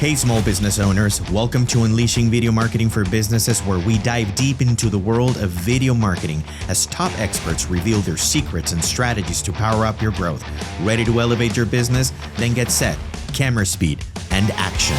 Hey, small business owners, welcome to Unleashing Video Marketing for Businesses, where we dive deep into the world of video marketing as top experts reveal their secrets and strategies to power up your growth. Ready to elevate your business? Then get set, camera speed, and action.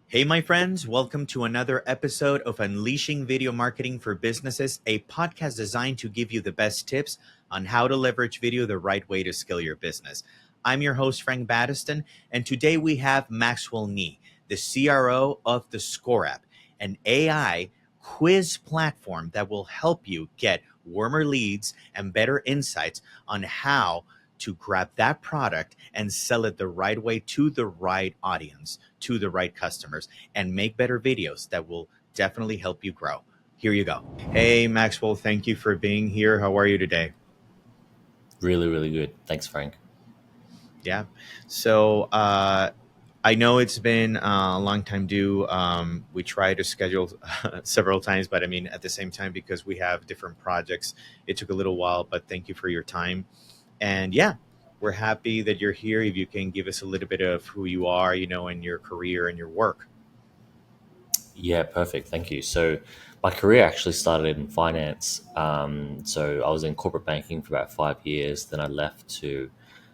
Hey, my friends, welcome to another episode of Unleashing Video Marketing for Businesses, a podcast designed to give you the best tips on how to leverage video the right way to scale your business. I'm your host, Frank Battiston, and today we have Maxwell Nee, the CRO of the ScoreApp, an AI quiz platform that will help you get warmer leads and better insights on how to grab that product and sell it the right way to the right audience, to the right customers, and make better videos that will definitely help you grow. Here you go. Hey, Maxwell, thank you for being here. How are you today? Really, really good. Thanks, Frank. Yeah. So I know it's been a long time due. We tried to schedule several times, but I mean, at the same time, because we have different projects, it took a little while, but thank you for your time. And yeah, we're happy that you're here. If you can give us a little bit of who you are, in your career and your work. Yeah, perfect. Thank you. So, my career actually started in finance. So, I was in corporate banking for about 5 years. Then I left to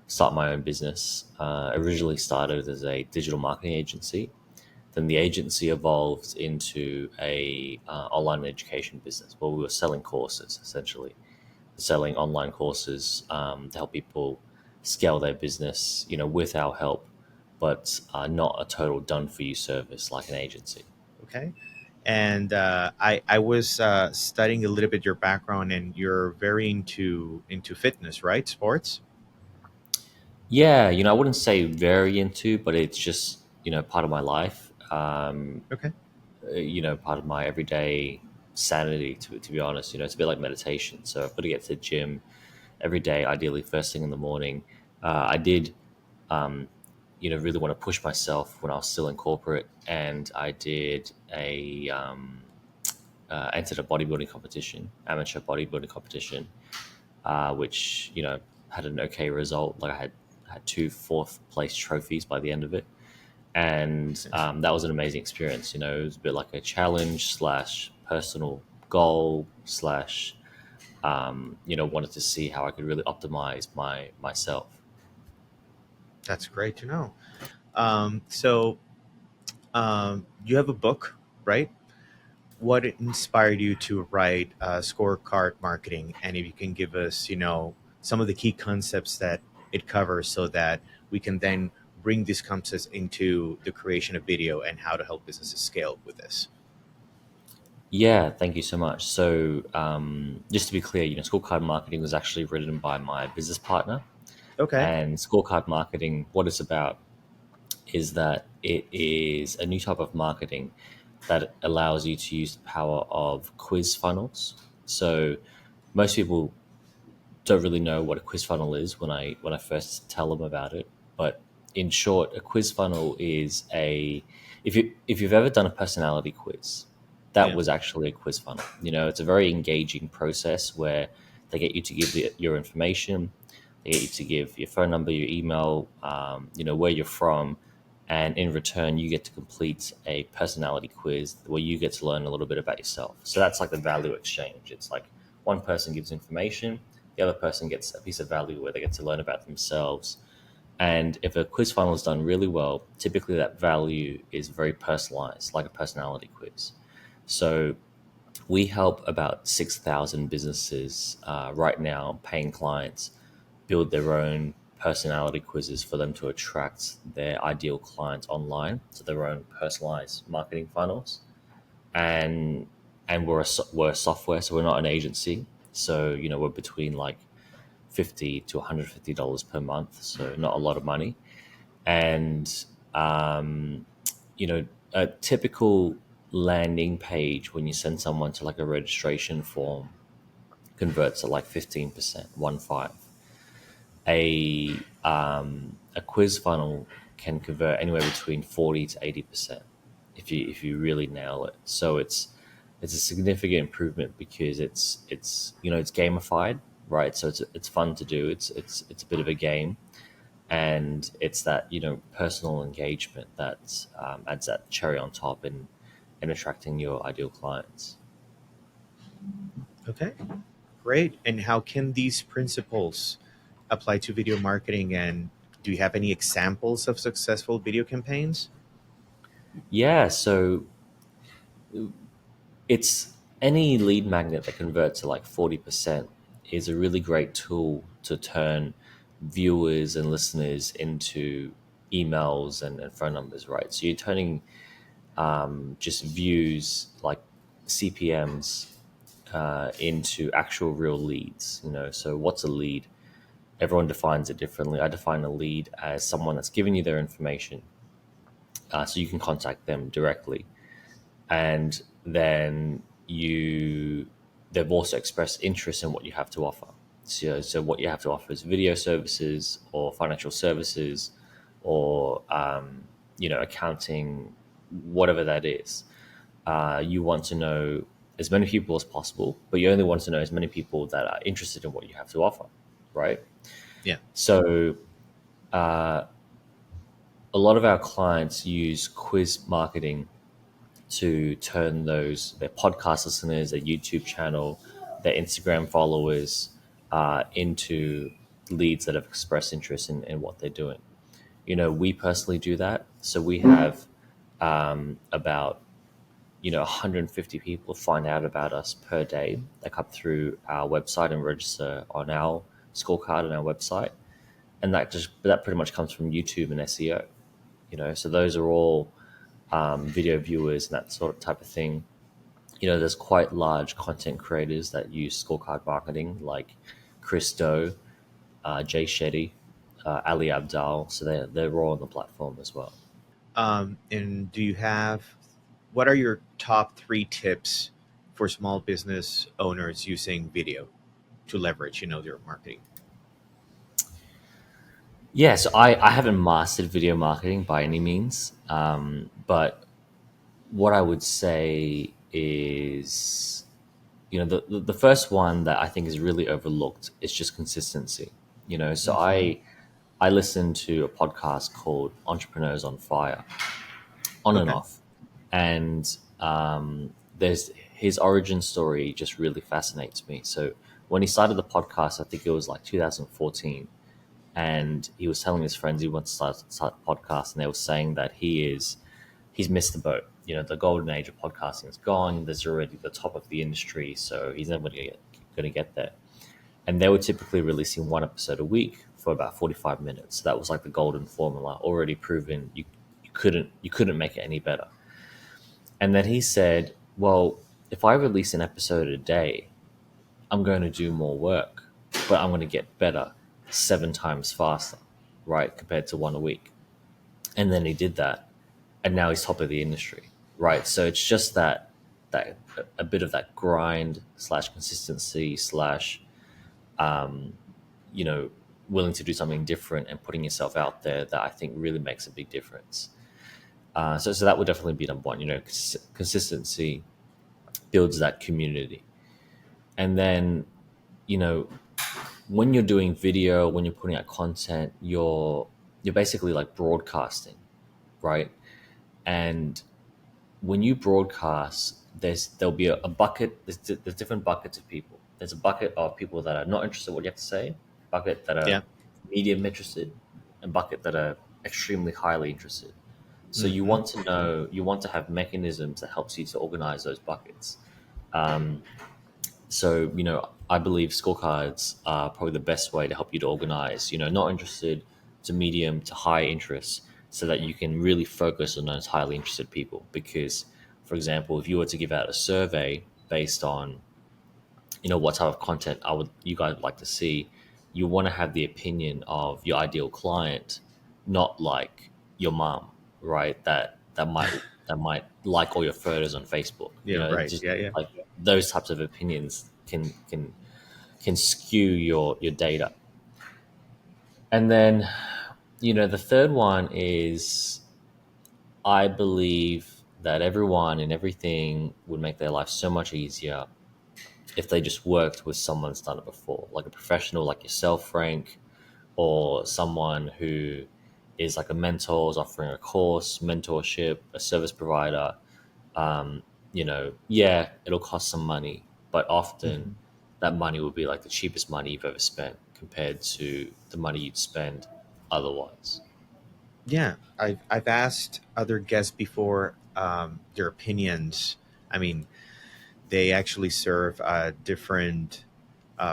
start my own business. Originally started as a digital marketing agency. Then the agency evolved into a online education business where we were selling courses, essentially selling online courses to help people scale their business, with our help, but not a total done for you service like an agency. Okay. And I was studying a little bit your background, and you're very into fitness, right? Sports. Yeah, I wouldn't say very into, but it's just, part of my life, Okay. part of my everyday sanity, to be honest. It's a bit like meditation. So I've got to get to the gym every day, ideally first thing in the morning. I did really want to push myself when I was still in corporate, and I did entered a bodybuilding competition, amateur bodybuilding competition, which had an okay result. Like I had two fourth place trophies by the end of it, and Nice. that was an amazing experience. It was a bit like a challenge slash personal goal slash wanted to see how I could really optimize myself. That's great to know. So you have a book, right? What inspired you to write Scorecard Marketing? And if you can give us, some of the key concepts that it covers so that we can then bring these concepts into the creation of video and how to help businesses scale with this. Yeah, thank you so much. So, just to be clear, scorecard marketing was actually written by my business partner. Okay. And scorecard marketing, what it's about is that it is a new type of marketing that allows you to use the power of quiz funnels. So, most people don't really know what a quiz funnel is when I first tell them about it. But in short, a quiz funnel is a if you've ever done a personality quiz, that Yeah. was actually a quiz funnel. It's a very engaging process where they get you to give your information, they get you to give your phone number, your email, where you're from, and in return, you get to complete a personality quiz where you get to learn a little bit about yourself. So that's like the value exchange. It's like one person gives information, the other person gets a piece of value where they get to learn about themselves. And if a quiz funnel is done really well, typically that value is very personalized, like a personality quiz. So we help about 6,000 businesses right now, paying clients, build their own personality quizzes for them to attract their ideal clients online, so their own personalized marketing funnels. And we're a software, so we're not an agency. So we're between like 50 to $150 per month, so not a lot of money. And um, a typical landing page when you send someone to like a registration form converts at like 15%, 1.5. A quiz funnel can convert anywhere between 40 to 80% if you really nail it. So it's it's a significant improvement because it's it's gamified, right? So it's fun to do. It's a bit of a game, and it's that personal engagement that adds that cherry on top in attracting your ideal clients. Okay, great. And how can these principles apply to video marketing? And do you have any examples of successful video campaigns? Yeah, so it's any lead magnet that converts to like 40% is a really great tool to turn viewers and listeners into emails and phone numbers, right? So you're turning just views like CPMs into actual real leads. So what's a lead? Everyone defines it differently. I define a lead as someone that's giving you their information, so you can contact them directly, and then they've also expressed interest in what you have to offer. So what you have to offer is video services or financial services or accounting, whatever that is. You want to know as many people as possible, but you only want to know as many people that are interested in what you have to offer, right? Yeah. So a lot of our clients use quiz marketing to turn their podcast listeners, their YouTube channel, their Instagram followers into leads that have expressed interest in what they're doing. We personally do that. So we have about 150 people find out about us per day. They come through our website and register on our scorecard on our website, and that pretty much comes from YouTube and SEO. So those are all video viewers and that sort of type of thing. There's quite large content creators that use scorecard marketing, like Chris Doe, Jay Shetty, Ali Abdal. So they're all on the platform as well. And do you have what are your top three tips for small business owners using video to leverage, their marketing? Yeah, so I haven't mastered video marketing by any means, but what I would say is, the first one that I think is really overlooked is just consistency. So Hmm. I listen to a podcast called Entrepreneurs on Fire, on and Okay. off, and there's his origin story just really fascinates me. So when he started the podcast, I think it was like 2014, and he was telling his friends he wants to start a podcast, and they were saying that he's missed the boat. The golden age of podcasting is gone. There's already the top of the industry, so he's never going to get there. And they were typically releasing one episode a week for about 45 minutes. So that was like the golden formula, already proven. You couldn't make it any better. And then he said, "Well, if I release an episode a day, I'm going to do more work, but I'm going to get better 7 times faster, right, compared to one a week." And then he did that, and now he's top of the industry, right? So it's just that a bit of that grind slash consistency slash you know willing to do something different and putting yourself out there that I think really makes a big difference. So that would definitely be number one. Consistency builds that community, and then you know when you're doing video, when you're putting out content, you're basically like broadcasting, right? And when you broadcast, there'll be a bucket. There's different buckets of people. There's a bucket of people that are not interested in what you have to say, bucket that are Yeah. medium interested, and bucket that are extremely highly interested. So Hmm. you want to have mechanisms that helps you to organize those buckets. So I believe scorecards are probably the best way to help you to organize. Not interested to medium to high interest, so that you can really focus on those highly interested people. Because, for example, if you were to give out a survey based on what type of content you guys would like to see, you want to have the opinion of your ideal client, not like your mom, right? That might like all your photos on Facebook. Yeah. Right. Just Yeah. Yeah. like those types of opinions can skew your data. And then the third one is, I believe that everyone and everything would make their life so much easier if they just worked with someone that's done it before, like a professional like yourself, Frank, or someone who is like a mentor, is offering a course, mentorship, a service provider. um, yeah, it'll cost some money, but often Mhm. that money will be like the cheapest money you've ever spent compared to the money you'd spend otherwise. Yeah, I've asked other guests before their opinions. I mean, they actually serve different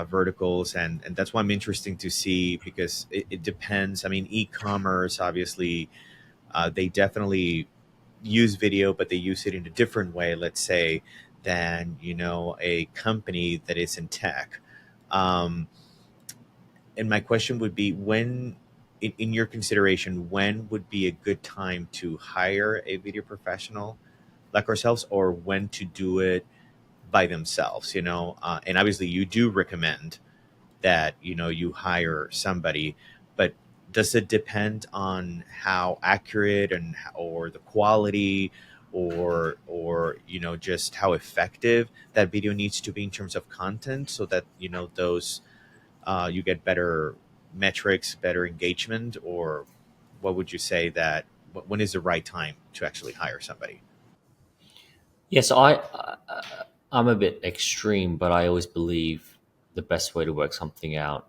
verticals, and that's why I'm interesting to see because it depends. I mean, e-commerce obviously they definitely use video, but they use it in a different way. Let's say than a company that is in tech. Um, and my question would be when in your consideration when would be a good time to hire a video professional like ourselves or when to do it by themselves, and obviously you do recommend that you hire somebody, but does it depend on how accurate or the quality or just how effective that video needs to be in terms of content so that those you get better metrics, better engagement, or what would you say that when is the right time to actually hire somebody? Yeah, so I'm a bit extreme, but I always believe the best way to work something out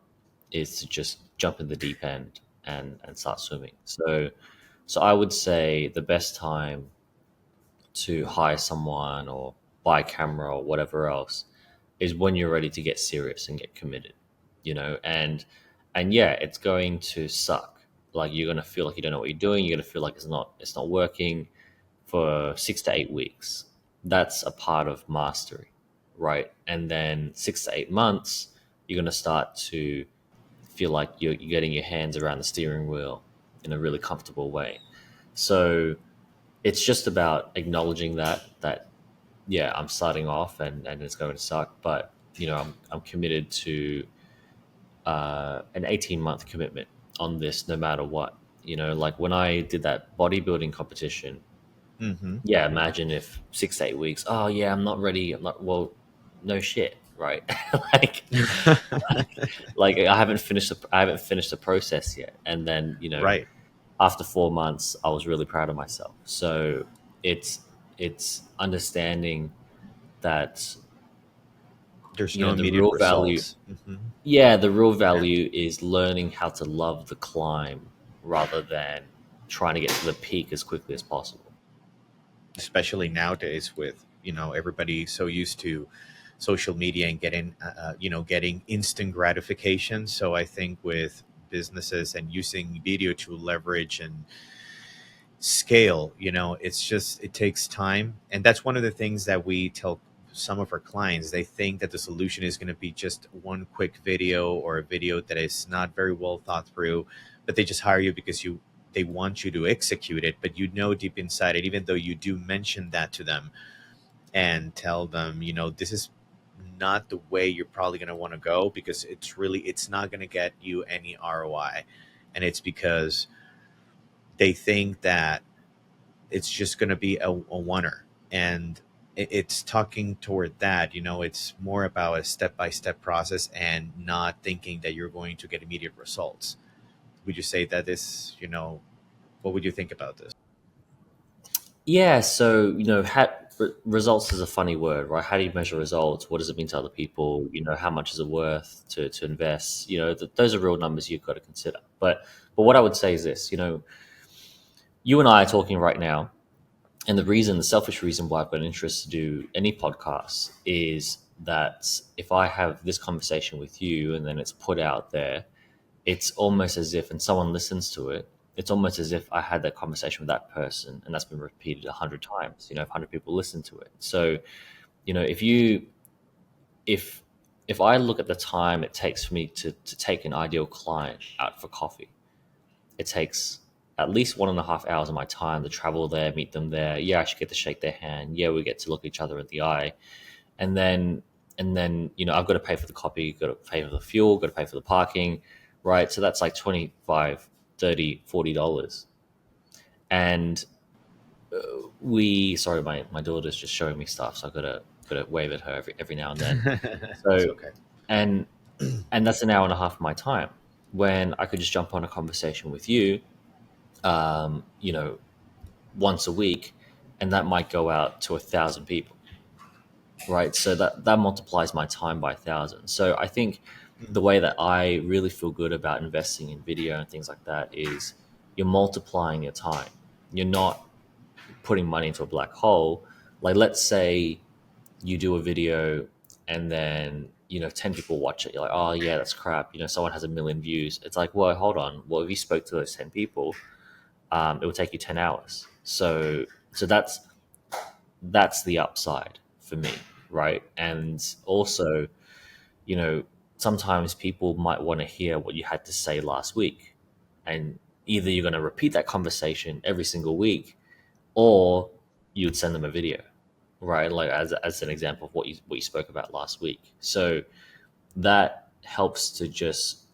is to just jump in the deep end and start swimming. So I would say the best time to hire someone or buy a camera or whatever else is when you're ready to get serious and get committed, and yeah, it's going to suck. Like you're going to feel like you don't know what you're doing. You're going to feel like it's not working for 6 to 8 weeks. That's a part of mastery, right? And then 6 to 8 months, you're going to start to feel like you're getting your hands around the steering wheel in a really comfortable way. So it's just about acknowledging that yeah, I'm starting off and it's going to suck, but I'm committed to an 18-month commitment on this no matter what. Like when I did that bodybuilding competition, Mm-hmm. yeah, imagine if 6 to 8 weeks, oh yeah, I'm not ready. I'm not, well, no shit, right? like like I haven't finished the process yet. And then, Right. after 4 months, I was really proud of myself. So it's it's understanding that There's no the immediate real value, results. Hmm. yeah, the real Yeah. value is learning how to love the climb rather than trying to get to the peak as quickly as possible. Especially nowadays with everybody so used to social media and getting instant gratification. So I think with businesses and using video to leverage and scale, it takes time, and that's one of the things that we tell some of our clients. They think that the solution is going to be just one quick video or a video that is not very well thought through, but they just hire you because they want you to execute it, but deep inside it, even though you do mention that to them and tell them this is not the way you're probably going to want to go because it's not going to get you any ROI, and it's because they think that it's just going to be a oneer, and it's talking toward that. It's more about a step-by-step process and not thinking that you're going to get immediate results. Would you say that is, what would you think about this? Yeah, so results is a funny word, right? How do you measure results? What does it mean to other people? How much is it worth to invest? Those are real numbers you've got to consider. But what I would say is this: you and I are talking right now, and the selfish reason why I've got an interest to do any podcast is that if I have this conversation with you and then it's put out there, it's almost as if, and someone listens to it, it's almost as if I had that conversation with that person, and that's been repeated 100 times. If 100 people listen to it, so if you if if I look at the time it takes for me to take an ideal client out for coffee, it takes at least 1.5 hours of my time to travel there, meet them there. Yeah, I should get to shake their hand. Yeah, we get to look each other in the eye, and then I've got to pay for the copy, got to pay for the fuel, got to pay for the parking, right? So that's like 25, 30, $40. And we sorry, my daughter's just showing me stuff, so I gotta wave at her every now and then. It's So okay. and and that's an hour and a half of my time when I could just jump on a conversation with you, you know, once a week, and that might go out to 1,000 people, right? So that multiplies my time by 1,000. So I think the way that I really feel good about investing in video and things like that is you're multiplying your time. You're not putting money into a black hole. Like, let's say you do a video and then 10 people watch it. You're like, oh yeah, that's crap. Someone has 1 million views. It's like, well, hold on. Well, if you spoke to those 10 people, it will take you 10 hours. So that's the upside for me, right? And also, you know sometimes people might want to hear what you had to say last week, and either you're going to repeat that conversation every single week, or you'd send them a video, right? Like, as an example of what you spoke about last week. So that helps to just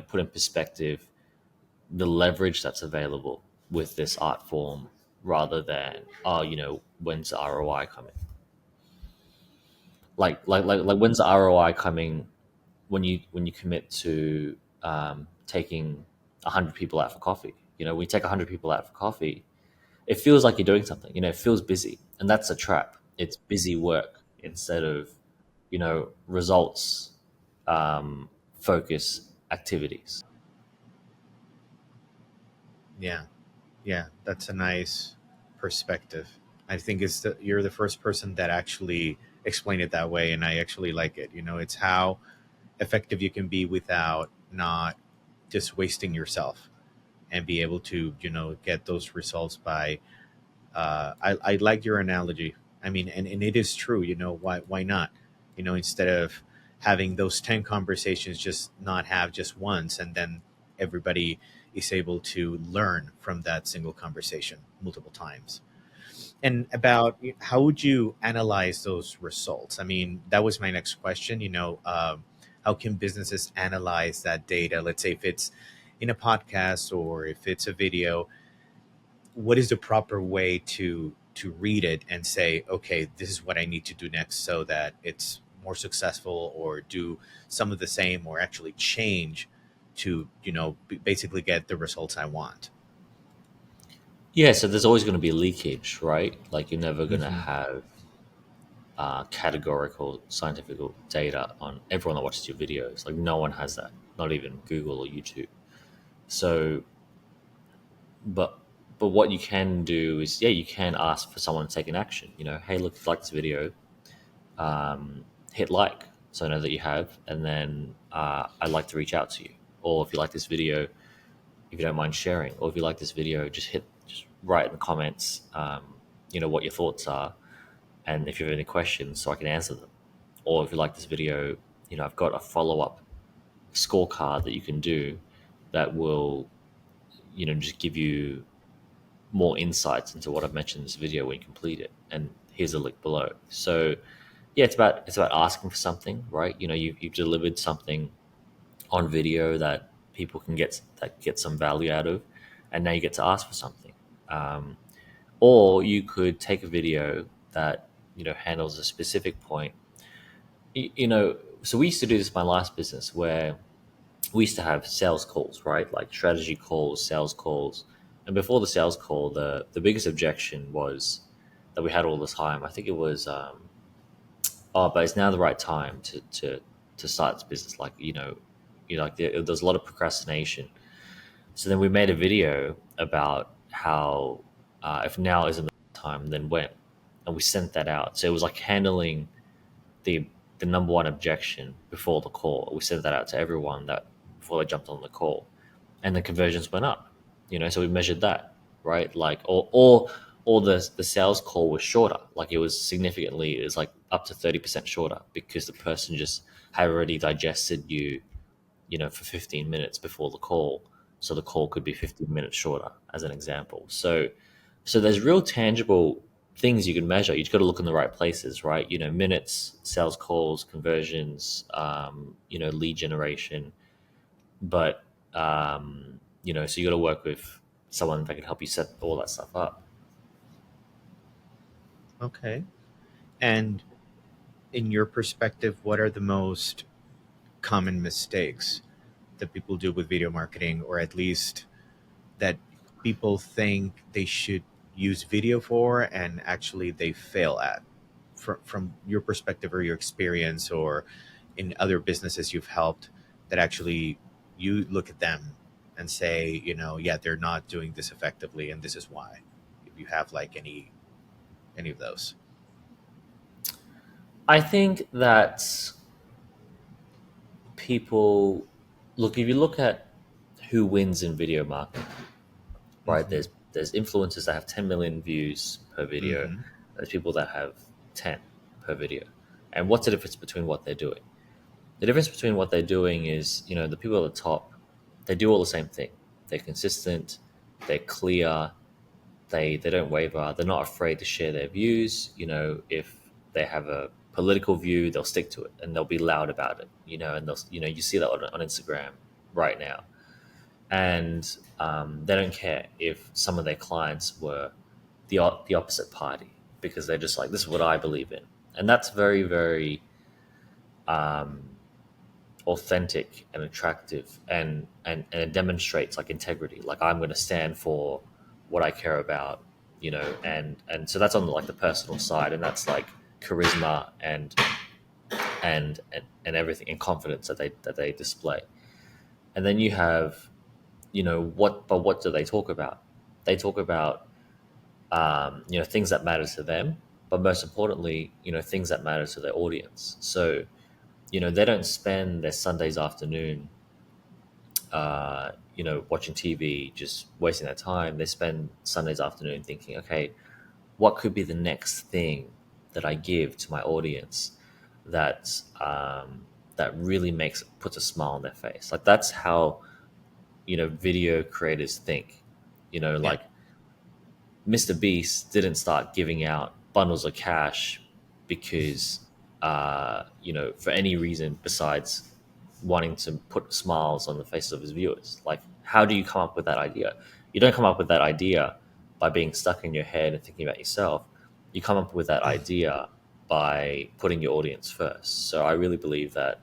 put in perspective the leverage that's available with this art form, rather than, oh, when's the ROI coming? Like when's the ROI coming when you commit to taking 100 people out for coffee? When you take 100 people out for coffee, it feels like you're doing something. It feels busy, and that's a trap. It's busy work instead of results focus activities. Yeah, yeah, that's a nice perspective. I think you're the first person that actually explained it that way, and I actually like it. It's how effective you can be without not just wasting yourself, and be able to get those results by I like your analogy. I mean, and it is true. Why not? Instead of having those 10 conversations, just not have just once, and then everybody is able to learn from that single conversation multiple times. And about how would you analyze those results? I mean, that was my next question. How can businesses analyze that data? Let's say if it's in a podcast or if it's a video, what is the proper way to read it and say, okay, this is what I need to do next so that it's more successful, or do some of the same, or actually change to basically get the results I want. Yeah, so there's always going to be leakage, right? Like, you're never going to Hmm. have categorical scientific data on everyone that watches your videos. Like, no one has that, not even Google or YouTube. So, but what you can do is, yeah, you can ask for someone to take an action. Hey, look, if you like this video, hit like, so I know that you have, and then I'd like to reach out to you. Or if you like this video, if you don't mind sharing, or if you like this video, just write in the comments, what your thoughts are, and if you have any questions, so I can answer them. Or if you like this video, I've got a follow up scorecard that you can do that will, just give you more insights into what I've mentioned in this video when you complete it. And here's a link below. So yeah, it's about asking for something, right? You've delivered something on video that people can get some value out of, and now you get to ask for something. Um, or you could take a video that handles a specific point. So we used to do this in my last business, where we used to have sales calls, right? Like strategy calls, sales calls. And before the sales call, the biggest objection was that we had all the time. I think it was, oh, but it's now the right time to start this business. Like, like there's a lot of procrastination. So then we made a video about how, if now isn't the time, then when? And we sent that out. So it was like handling the the number one objection before the call. We sent that out to everyone that before they jumped on the call, and the conversions went up. So we measured that, right? Like, or the sales call was shorter. Like, it was like up to 30% shorter, because the person just had already digested you, for 15 minutes before the call. So the call could be 15 minutes shorter, as an example. So there's real tangible things you can measure. You just got to look in the right places, right? Minutes, sales calls, conversions, lead generation. But so you got to work with someone that can help you set all that stuff up. Okay. And in your perspective, what are the most common mistakes that people do with video marketing, or at least that people think they should use video for and actually they fail at, from your perspective or your experience, or in other businesses you've helped, that actually you look at them and say, yeah, they're not doing this effectively and this is why, if you have like any of those. I think that people look, if you look at who wins in video marketing, right? Mm-hmm. There's influencers that have 10 million views per video. Mm-hmm. There's people that have 10 per video. And what's the difference between what they're doing? The difference between what they're doing is, the people at the top, they do all the same thing. They're consistent, they're clear, they don't waver, they're not afraid to share their views. If they have a political view, they'll stick to it and they'll be loud about it, and they'll, you see that on Instagram right now. And they don't care if some of their clients were the opposite party, because they're just like, this is what I believe in. And that's very, very um, authentic and attractive, and it demonstrates like integrity. Like, I'm going to stand for what I care about, and so that's on like the personal side, and that's like charisma and everything, and confidence that they display. And then you have, what do they talk about? They talk about things that matter to them, but most importantly, things that matter to their audience. So they don't spend their Sundays afternoon, watching TV, just wasting their time. They spend Sundays afternoon thinking, okay, what could be the next thing that I give to my audience that that really puts a smile on their face. Like, that's how video creators think. Yeah. Like, Mr. Beast didn't start giving out bundles of cash because, for any reason besides wanting to put smiles on the faces of his viewers. Like, how do you come up with that idea? You don't come up with that idea by being stuck in your head and thinking about yourself. You come up with that idea by putting your audience first. So I really believe that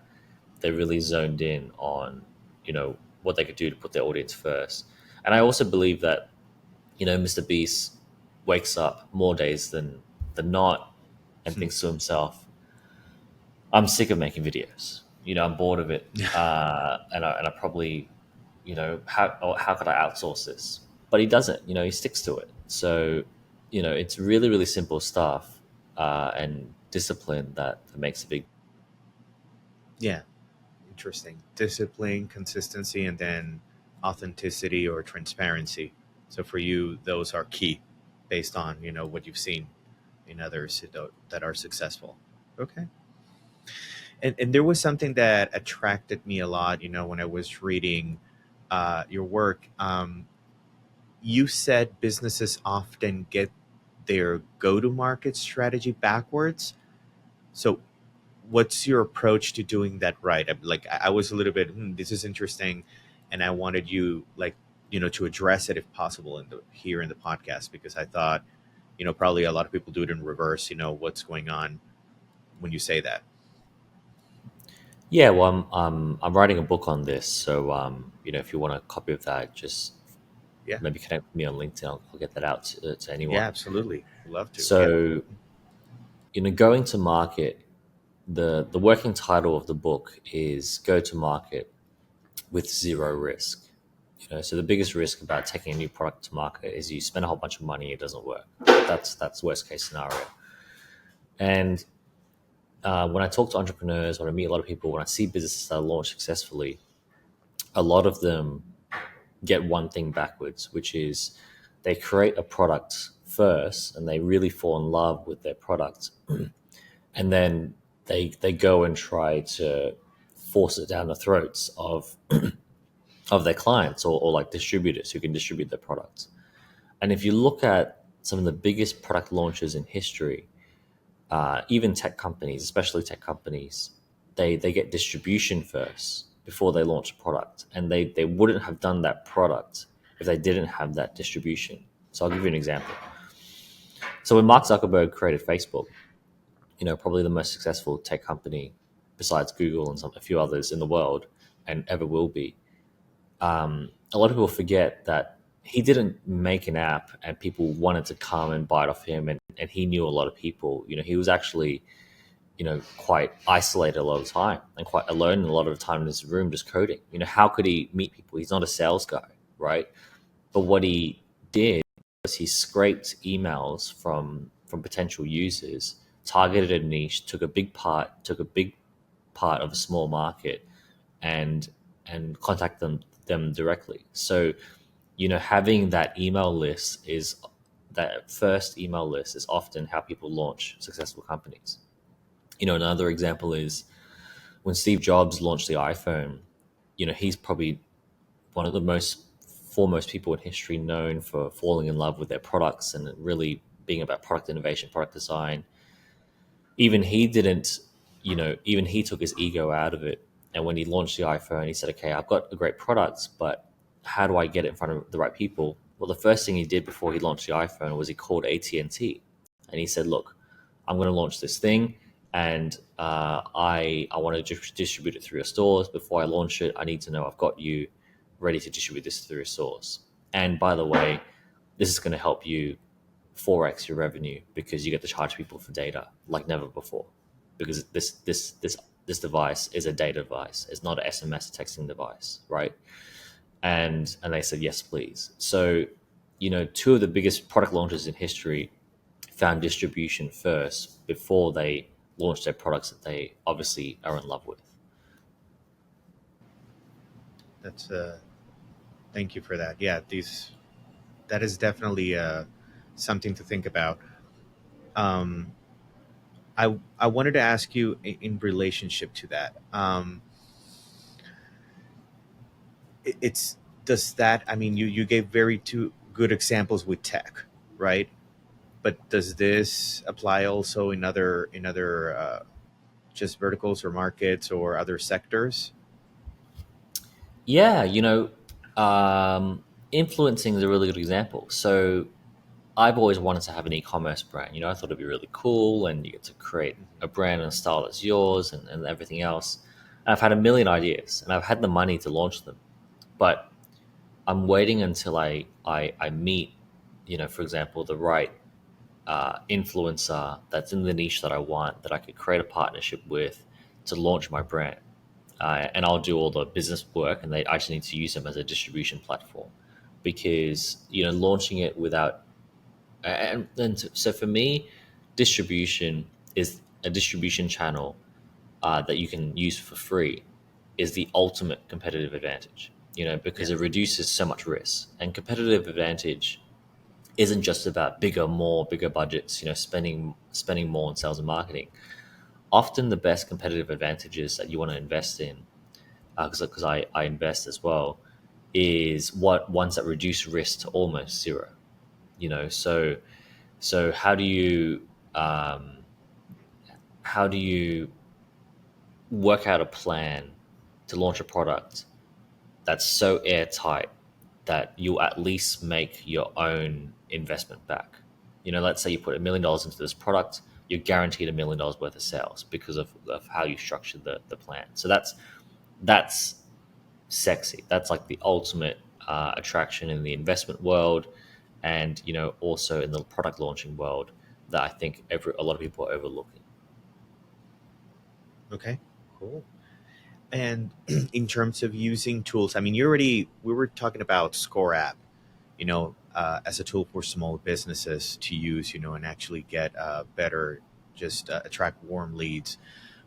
they really zoned in on, what they could do to put their audience first. And I also believe that, Mr. Beast wakes up more days than not and thinks to himself, I'm sick of making videos. I'm bored of it. And I probably, how could I outsource this? But he doesn't, he sticks to it. So, it's really, really simple stuff, and discipline that makes a big. Yeah. Interesting. Discipline, consistency, and then authenticity or transparency. So for you, those are key based on, what you've seen in others that are successful. Okay. And there was something that attracted me a lot, when I was reading your work. You said businesses often get their go-to-market strategy backwards. So what's your approach to doing that right? Like, I was a little bit, this is interesting, and I wanted you, like, to address it if possible here in the podcast, because I thought, probably a lot of people do it in reverse. What's going on when you say that? Yeah, well, I'm writing a book on this, so if you want a copy of that, just Yeah. maybe connect with me on LinkedIn. I'll get that out to Yeah, anyone. absolutely. Love to. Yeah. So, going to market, the working title of the book is "Go to Market with Zero Risk." So the biggest risk about taking a new product to market is you spend a whole bunch of money, it doesn't work. That's worst case scenario. And when I talk to entrepreneurs, when I meet a lot of people, when I see businesses that are launched successfully, a lot of them get one thing backwards, which is they create a product first and they really fall in love with their product, and then they go and try to force it down the throats of their clients, or like distributors who can distribute their products. And if you look at some of the biggest product launches in history, even tech companies, especially tech companies, they get distribution first before they launch a product. And they wouldn't have done that product if they didn't have that distribution. So I'll give you an example. So when Mark Zuckerberg created Facebook, probably the most successful tech company besides Google and a few others in the world, and ever will be. A lot of people forget that he didn't make an app and people wanted to come and buy it off him, and he knew a lot of people. He was actually, quite isolated a lot of the time and quite alone a lot of the time in his room just coding. How could he meet people? He's not a sales guy, right? But what he did was he scraped emails from potential users, targeted a niche, took a big part of a small market, and contact them directly. So having that first email list is often how people launch successful companies. Another example is when Steve Jobs launched the iPhone. He's probably one of the most foremost people in history known for falling in love with their products and really being about product innovation, product design. Even he didn't, even he took his ego out of it. And when he launched the iPhone, he said, okay, I've got a great product, but how do I get it in front of the right people? Well, the first thing he did before he launched the iPhone was he called AT&T and he said, look, I'm going to launch this thing, and I want to distribute it through your stores. Before I launch it, I need to know I've got you ready to distribute this through your stores. And by the way, this is going to help you 4x your revenue because you get to charge people for data like never before. Because this device is a data device. It's not an SMS texting device, right? And they said yes, please. So, two of the biggest product launches in history found distribution first before they launched their products that they obviously are in love with. That's thank you for that. Yeah, that is definitely something to think about. Um, I wanted to ask you in relationship to that. It's does that I mean you gave very two good examples with tech, right? But does this apply also in other just verticals or markets or other sectors? Yeah, influencing is a really good example. So I've always wanted to have an e-commerce brand. I thought it'd be really cool, and you get to create a brand and style that's yours, and everything else. And I've had a million ideas, and I've had the money to launch them, but I'm waiting until I meet, for example, the right influencer that's in the niche that I want, that I could create a partnership with to launch my brand. And I'll do all the business work, and they actually need to use them as a distribution platform, because launching it without so for me, distribution is a distribution channel that you can use for free is the ultimate competitive advantage. Because Yeah. it reduces so much risk, and competitive advantage isn't just about bigger budgets. Spending more on sales and marketing. Often the best competitive advantages that you want to invest in, because I invest as well, is what ones that reduce risk to almost zero. So um, how do you work out a plan to launch a product that's so airtight that you'll at least make your own investment back? Let's say you put $1 million into this product, you're guaranteed $1 million worth of sales because of how you structured the plan. So that's sexy. That's like the ultimate attraction in the investment world, and also in the product launching world, that I think a lot of people are overlooking. Okay. Cool. And in terms of using tools, I mean, we were talking about ScoreApp, as a tool for small businesses to use, and actually get better, just attract warm leads.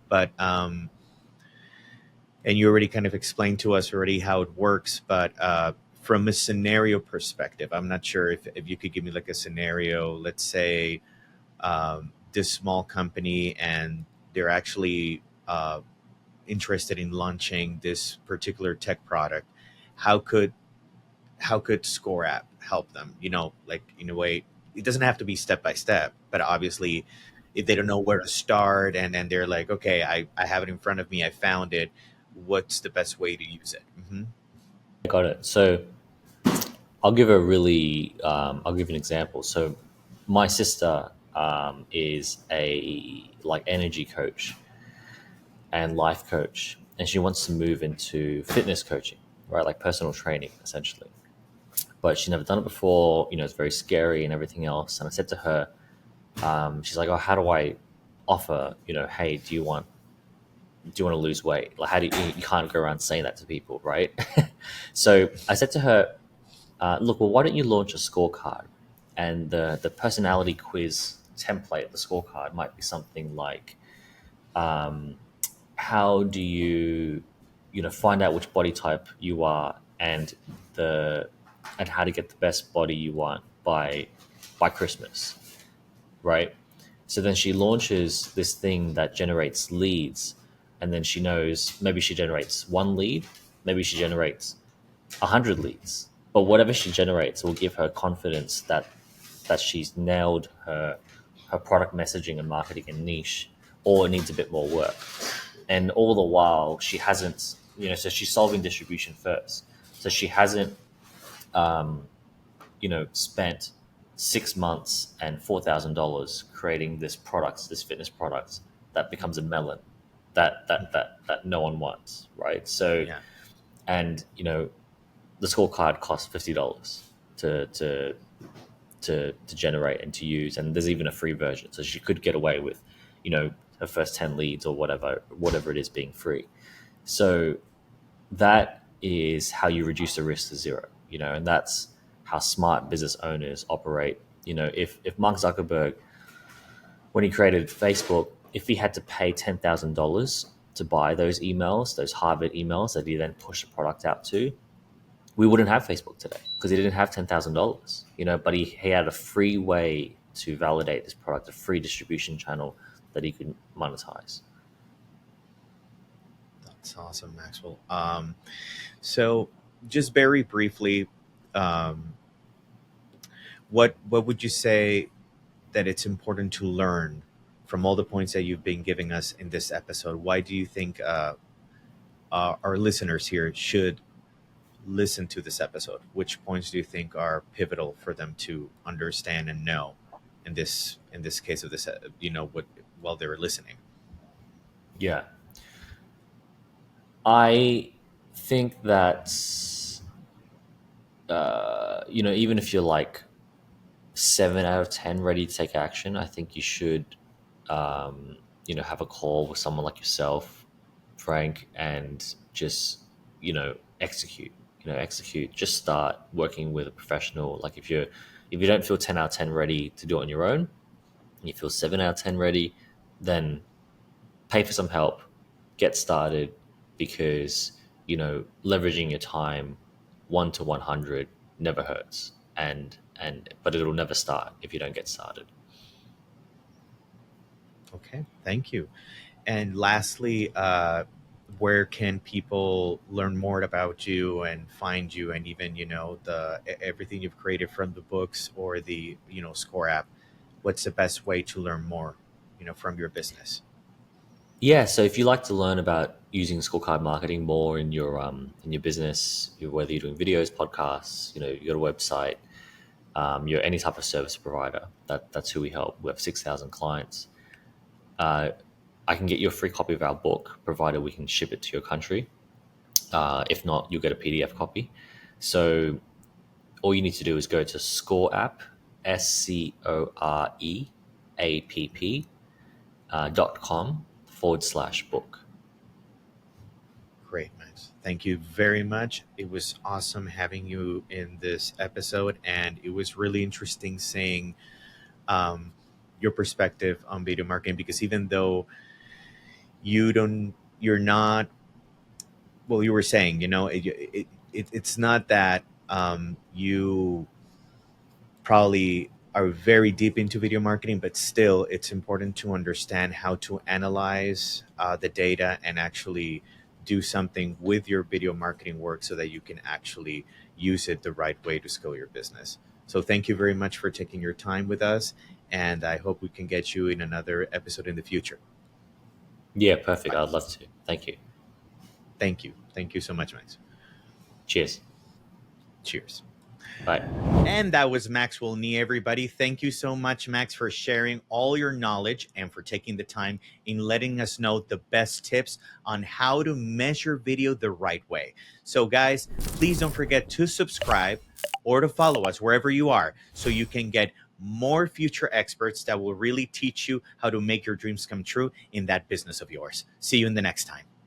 But and you already kind of explained to us already how it works, but from a scenario perspective, I'm not sure if you could give me like a scenario. Let's say this small company, and they're actually interested in launching this particular tech product. How could ScoreApp help them? Like in a way, it doesn't have to be step by step, but obviously, if they don't know where to start, and they're like, okay, I have it in front of me, I found it. What's the best way to use it? I got it. So I'll give you an example. So my sister is a like energy coach and life coach, and she wants to move into fitness coaching, right? Like personal training, essentially. But she's never done it before. It's very scary and everything else. And I said to her, she's like, "Oh, how do I offer? Hey, do you want to lose weight? Like, how do you can't go around saying that to people, right?" So I said to her, "Look, well, why don't you launch a scorecard? And the personality quiz template, the scorecard, might be something like, how do you, find out which body type you are, and the and how to get the best body you want by Christmas, right?" So then she launches this thing that generates leads, and then she knows maybe she generates one lead, maybe she generates 100 leads, but whatever she generates will give her confidence that she's nailed her product messaging and marketing and niche, or it needs a bit more work. And all the while she hasn't, so she's solving distribution first. So she hasn't, spent 6 months and $4,000 creating this product, this fitness product that becomes a melon that no one wants, right? So, Yeah. and the scorecard costs $50 to generate and to use, and there's even a free version, so she could get away with, her first 10 leads or whatever it is being free. So that is how you reduce the risk to zero, and that's how smart business owners operate. If Mark Zuckerberg, when he created Facebook, if he had to pay $10,000 to buy those emails, those Harvard emails that he then pushed the product out to, we wouldn't have Facebook today because he didn't have $10,000, but he had a free way to validate this product, a free distribution channel that he could monetize. That's awesome, Maxwell. So just very briefly, um, what would you say that it's important to learn from all the points that you've been giving us in this episode? Why do you think our listeners here should listen to this episode? Which points do you think are pivotal for them to understand and know in this case of this, what while they were listening? Yeah. I think that, even if you're like 7 out of 10 ready to take action, I think you should, have a call with someone like yourself, Frank, and just, execute. Execute. Just start working with a professional. Like if you don't feel 10 out of 10 ready to do it on your own, and you feel 7 out of 10 ready, then pay for some help, get started, because leveraging your time 1 to 100 never hurts, and but it'll never start if you don't get started. Okay, thank you. And lastly, where can people learn more about you and find you, and even everything you've created from the books or the Score app? What's the best way to learn more, from your business? Yeah, so if you like to learn about using scorecard marketing more in your business, whether you're doing videos, podcasts, you got a website, you're any type of service provider, that's who we help. We have 6,000 clients. uh, I can get you a free copy of our book, provided we can ship it to your country. If not, you'll get a PDF copy. So all you need to do is go to ScoreApp, ScoreApp.com/book. Great, Max. Thank you very much. It was awesome having you in this episode, and it was really interesting seeing um, your perspective on video marketing. Because even though you're not, well, you were saying, it's not that you probably are very deep into video marketing, but still, it's important to understand how to analyze the data and actually do something with your video marketing work so that you can actually use it the right way to scale your business. So, thank you very much for taking your time with us, and I hope we can get you in another episode in the future. Yeah, perfect. Bye. I'd love to. Thank you. Thank you. Thank you so much, Max. Cheers. Cheers. Bye. And that was Maxwell Nee, everybody. Thank you so much, Max, for sharing all your knowledge and for taking the time in letting us know the best tips on how to measure video the right way. So, guys, please don't forget to subscribe or to follow us wherever you are so you can get more future experts that will really teach you how to make your dreams come true in that business of yours. See you in the next time.